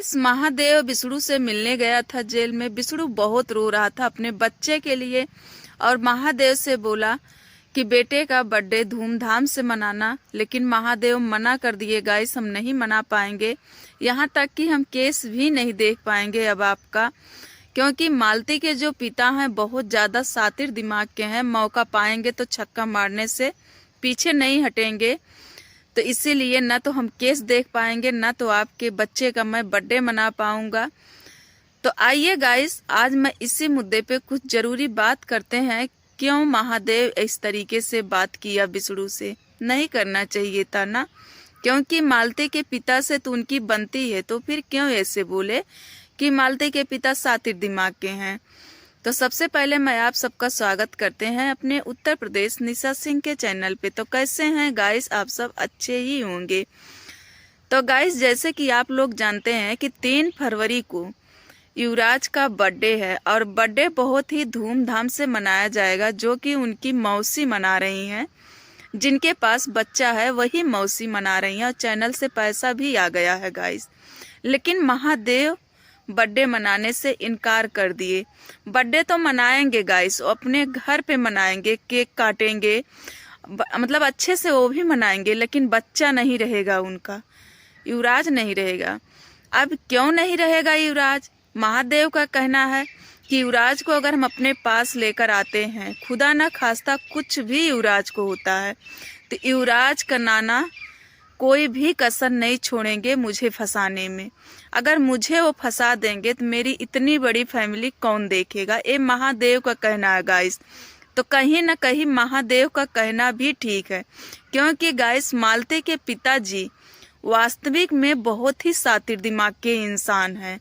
Guys, Mahadev Bishnu से मिलने गया था जेल में। बिष्णु बहुत रो रहा था अपने बच्चे के लिए और महादेव से बोला कि बेटे का बर्थडे धूमधाम से मनाना, लेकिन महादेव मना कर दिए। गाइस, हम नहीं मना पाएंगे, यहाँ तक कि हम केस भी नहीं देख पाएंगे अब आपका, क्योंकि मालती के जो पिता हैं बहुत ज़्यादा शातिर दिमाग के हैं। मौका पाएंगे तो छक्का मारने से पीछे नहीं हटेंगे। तो इसीलिए न तो हम केस देख पाएंगे, न तो आपके बच्चे का मैं बर्थडे मना पाऊंगा। तो आइए गाइस, आज मैं इसी मुद्दे पे कुछ जरूरी बात करते हैं। क्यों महादेव इस तरीके से बात किया बिष्णु से? नहीं करना चाहिए था ना, क्योंकि मालती के पिता से तो उनकी बनती है, तो फिर क्यों ऐसे बोले कि मालती के पिता शातिर दिमाग के हैं। तो सबसे पहले मैं आप सबका स्वागत करते हैं अपने उत्तर प्रदेश निशा सिंह के चैनल पे। तो कैसे हैं गाइस? आप सब अच्छे ही होंगे। तो गाइस, जैसे कि आप लोग जानते हैं कि 3 फरवरी को युवराज का बर्थडे है और बर्थडे बहुत ही धूमधाम से मनाया जाएगा, जो कि उनकी मौसी मना रही हैं। जिनके पास बच्चा है वही मौसी मना रही हैं और चैनल से पैसा भी आ गया है गाइस। लेकिन महादेव बर्थडे मनाने से इनकार कर दिए। बर्थडे तो मनाएंगे गाइस, अपने घर पे मनाएंगे, केक काटेंगे, मतलब अच्छे से वो भी मनाएंगे, लेकिन बच्चा नहीं रहेगा उनका, युवराज नहीं रहेगा। अब क्यों नहीं रहेगा युवराज? महादेव का कहना है कि युवराज को अगर हम अपने पास लेकर आते हैं, खुदा ना खास्ता कुछ भी युवराज को होता है, तो युवराज का नाना कोई भी कसर नहीं छोड़ेंगे मुझे फंसाने में। अगर मुझे वो फंसा देंगे तो मेरी इतनी बड़ी फैमिली कौन देखेगा? ये महादेव का कहना है गाइस। तो कहीं ना कहीं महादेव का कहना भी ठीक है, क्योंकि गाइस मालती के पिताजी वास्तविक में बहुत ही शातिर दिमाग के इंसान हैं,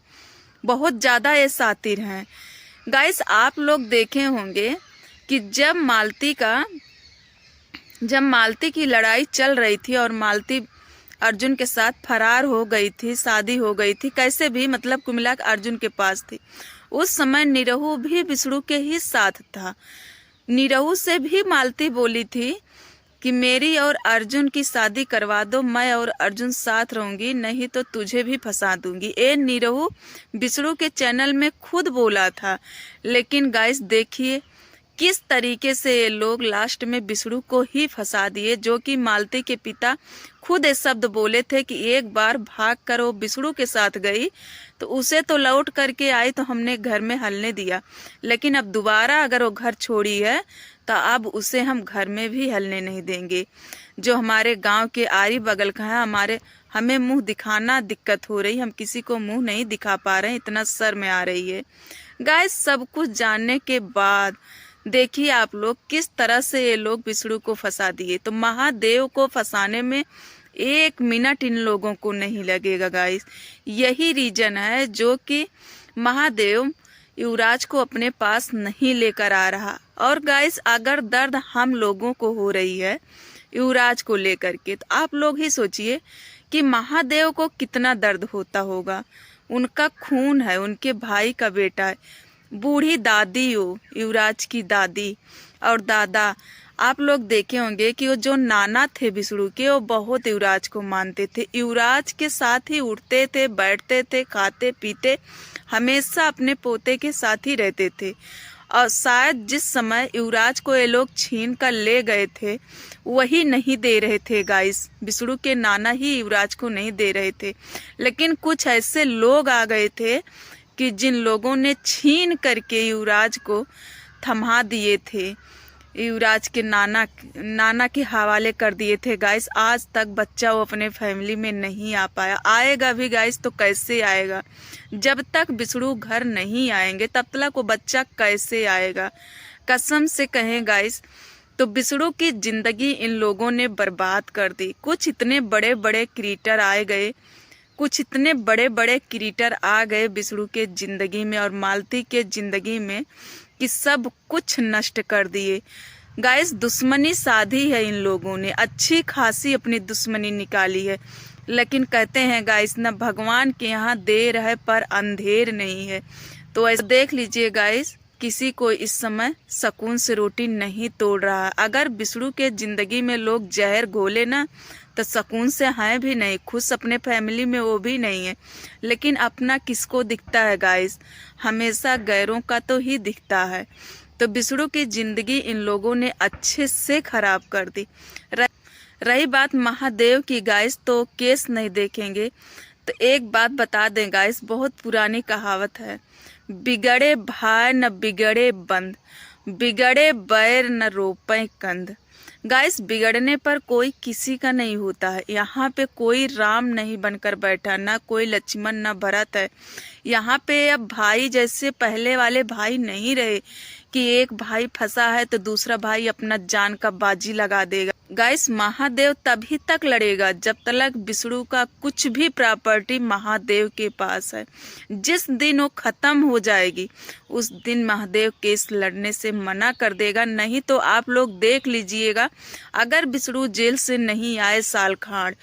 बहुत ज़्यादा ये शातिर हैं। गाइस, आप लोग देखे होंगे कि जब मालती की लड़ाई चल रही थी और मालती अर्जुन के साथ फरार हो गई थी, शादी हो गई थी, कैसे भी मतलब कुल मिला अर्जुन के पास थी, उस समय निरहु भी बिष्णु के ही साथ था। निरहु से भी मालती बोली थी कि मेरी और अर्जुन की शादी करवा दो, मैं और अर्जुन साथ रहूंगी, नहीं तो तुझे भी फंसा दूंगी। ये निरहु बिष्णु के चैनल में खुद बोला था। लेकिन गाइस देखिए किस तरीके से ये लोग लास्ट में बिष्णु को ही फंसा दिए, जो कि मालती के पिता खुद ये शब्द बोले थे कि एक बार भाग कर वो बिष्णु के साथ गई तो उसे तो लौट करके आई तो हमने घर में हलने दिया, लेकिन अब दोबारा अगर वो घर छोड़ी है तो अब उसे हम घर में भी हलने नहीं देंगे। जो हमारे गांव के आरी बगल का है, हमें मुंह दिखाना दिक्कत हो रही, हम किसी को मुंह नहीं दिखा पा रहे हैं, इतना सर में आ रही है। गाइस, सब कुछ जानने के बाद देखिए आप लोग किस तरह से ये लोग बिष्णु को फंसा दिए। तो महादेव को फंसाने में 1 मिनट इन लोगों को नहीं लगेगा गाइस। यही रीजन है जो कि महादेव युवराज को अपने पास नहीं लेकर आ रहा। और गाइस, अगर दर्द हम लोगों को हो रही है युवराज को लेकर के, तो आप लोग ही सोचिए कि महादेव को कितना दर्द होता होगा। उनका खून है, उनके भाई का बेटा है, बूढ़ी दादी हो, युवराज की दादी और दादा। आप लोग देखे होंगे कि वो जो नाना थे बिष्णु के, वो बहुत युवराज को मानते थे, युवराज के साथ ही उठते थे, बैठते थे, खाते पीते, हमेशा अपने पोते के साथ ही रहते थे। और शायद जिस समय युवराज को ये लोग छीन कर ले गए थे वही नहीं दे रहे थे गाइस, बिष्णु के नाना ही युवराज को नहीं दे रहे थे। लेकिन कुछ ऐसे लोग आ गए थे कि जिन लोगों ने छीन करके युवराज को थमा दिए थे, युवराज के नाना के हवाले कर दिए थे गाइस। आज तक बच्चा वो अपने फैमिली में नहीं आ पाया। आएगा भी गाइस तो कैसे आएगा? जब तक बिष्णु घर नहीं आएंगे तब तक वो बच्चा कैसे आएगा? कसम से कहें गाइस, तो बिष्णु की जिंदगी इन लोगों ने बर्बाद कर दी। कुछ इतने बड़े बड़े क्रिएटर आ गए बिष्णु के जिंदगी में और मालती के जिंदगी में कि सब कुछ नष्ट कर दिए। गाइस, दुश्मनी साधी है इन लोगों ने, अच्छी खासी अपनी दुश्मनी निकाली है। लेकिन कहते हैं गाइस, न भगवान के यहाँ देर है पर अंधेर नहीं है। तो ऐसा देख लीजिए गाइस, किसी को इस समय सुकून से रोटी नहीं तोड़ रहा। अगर बिष्णु के जिंदगी में लोग जहर घोले ना तो सुकून से हैं भी नहीं, खुश अपने फैमिली में वो भी नहीं है। लेकिन अपना किसको दिखता है गाइस, हमेशा गैरों का तो ही दिखता है। तो बिसड़ू की ज़िंदगी इन लोगों ने अच्छे से ख़राब कर दी। रही बात महादेव की गाइस, तो केस नहीं देखेंगे। तो एक बात बता दें गाइस, बहुत पुरानी कहावत है, बिगड़े भाई न बिगड़े बंद, बिगड़े बैर न रोपे कंद। गाइस बिगड़ने पर कोई किसी का नहीं होता है। यहाँ पे कोई राम नहीं बनकर बैठा, ना कोई लक्ष्मण ना भरत है। यहाँ पे अब भाई जैसे पहले वाले भाई नहीं रहे कि एक भाई फंसा है तो दूसरा भाई अपना जान का बाजी लगा देगा। गाइस महादेव तभी तक लड़ेगा जब तक बिसड़ू का कुछ भी प्रॉपर्टी महादेव के पास है। जिस दिन वो खत्म हो जाएगी उस दिन महादेव केस लड़ने से मना कर देगा। नहीं तो आप लोग देख लीजिएगा, अगर बिसड़ू जेल से नहीं आए साल खाड़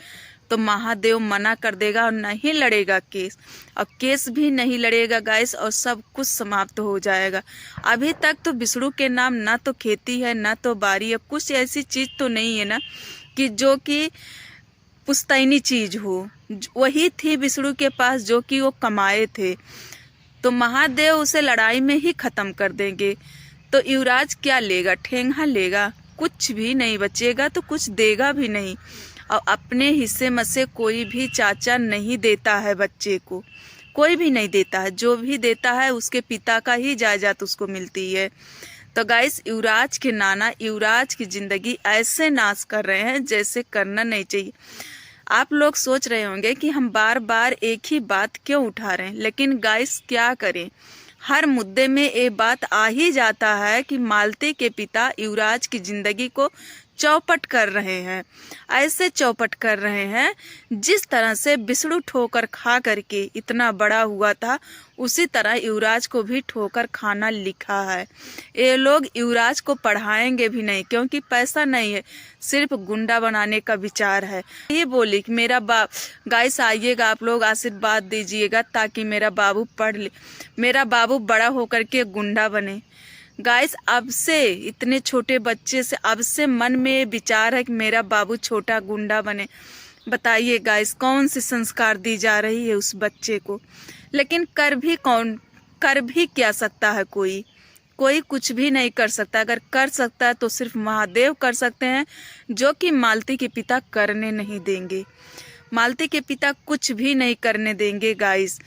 तो महादेव मना कर देगा और नहीं लड़ेगा केस, और केस भी नहीं लड़ेगा गाइस, और सब कुछ समाप्त हो जाएगा। अभी तक तो बिसड़ू के नाम ना तो खेती है ना तो बारी है, कुछ ऐसी चीज़ तो नहीं है ना कि जो कि पुश्तैनी चीज हो। वही थी बिसड़ू के पास जो कि वो कमाए थे, तो महादेव उसे लड़ाई में ही खत्म कर देंगे। तो युवराज क्या लेगा, ठेंगा लेगा, कुछ भी नहीं बचेगा, तो कुछ देगा भी नहीं। और अपने हिस्से में से कोई भी चाचा नहीं देता है बच्चे को, कोई भी नहीं देता है। जो भी देता है उसके पिता का ही जायदाद उसको मिलती है। तो गाइस युवराज के नाना युवराज की ज़िंदगी ऐसे नाश कर रहे हैं जैसे करना नहीं चाहिए। आप लोग सोच रहे होंगे कि हम बार बार एक ही बात क्यों उठा रहे हैं, लेकिन गाइस क्या करें, हर मुद्दे में ये बात आ ही जाता है कि मालती के पिता युवराज की ज़िंदगी को चौपट कर रहे हैं। ऐसे चौपट कर रहे हैं जिस तरह से बिसड़ू ठोकर खा करके इतना बड़ा हुआ था, उसी तरह युवराज को भी ठोकर खाना लिखा है। ये लोग युवराज को पढ़ाएंगे भी नहीं, क्योंकि पैसा नहीं है, सिर्फ गुंडा बनाने का विचार है। ये बोली कि मेरा गाइस आइएगा, आप लोग आशीर्वाद दीजिएगा ताकि मेरा बाबू पढ़ ले, मेरा बाबू बड़ा होकर के गुंडा बने। गाइस अब से इतने छोटे बच्चे से अब से मन में विचार है कि मेरा बाबू छोटा गुंडा बने। बताइए गाइस कौन सी संस्कार दी जा रही है उस बच्चे को। लेकिन कर भी क्या सकता है, कोई कुछ भी नहीं कर सकता। अगर कर सकता है तो सिर्फ महादेव कर सकते हैं, जो कि मालती के पिता करने नहीं देंगे। मालती के पिता कुछ भी नहीं करने देंगे गाइस,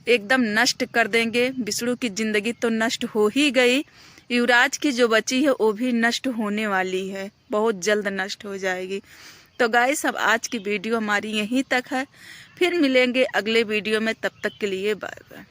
एकदम नष्ट कर देंगे। बिसड़ू की ज़िंदगी तो नष्ट हो ही गई, युवराज की जो बची है वो भी नष्ट होने वाली है, बहुत जल्द नष्ट हो जाएगी। तो गाइस अब आज की वीडियो हमारी यहीं तक है, फिर मिलेंगे अगले वीडियो में, तब तक के लिए बाय बाय।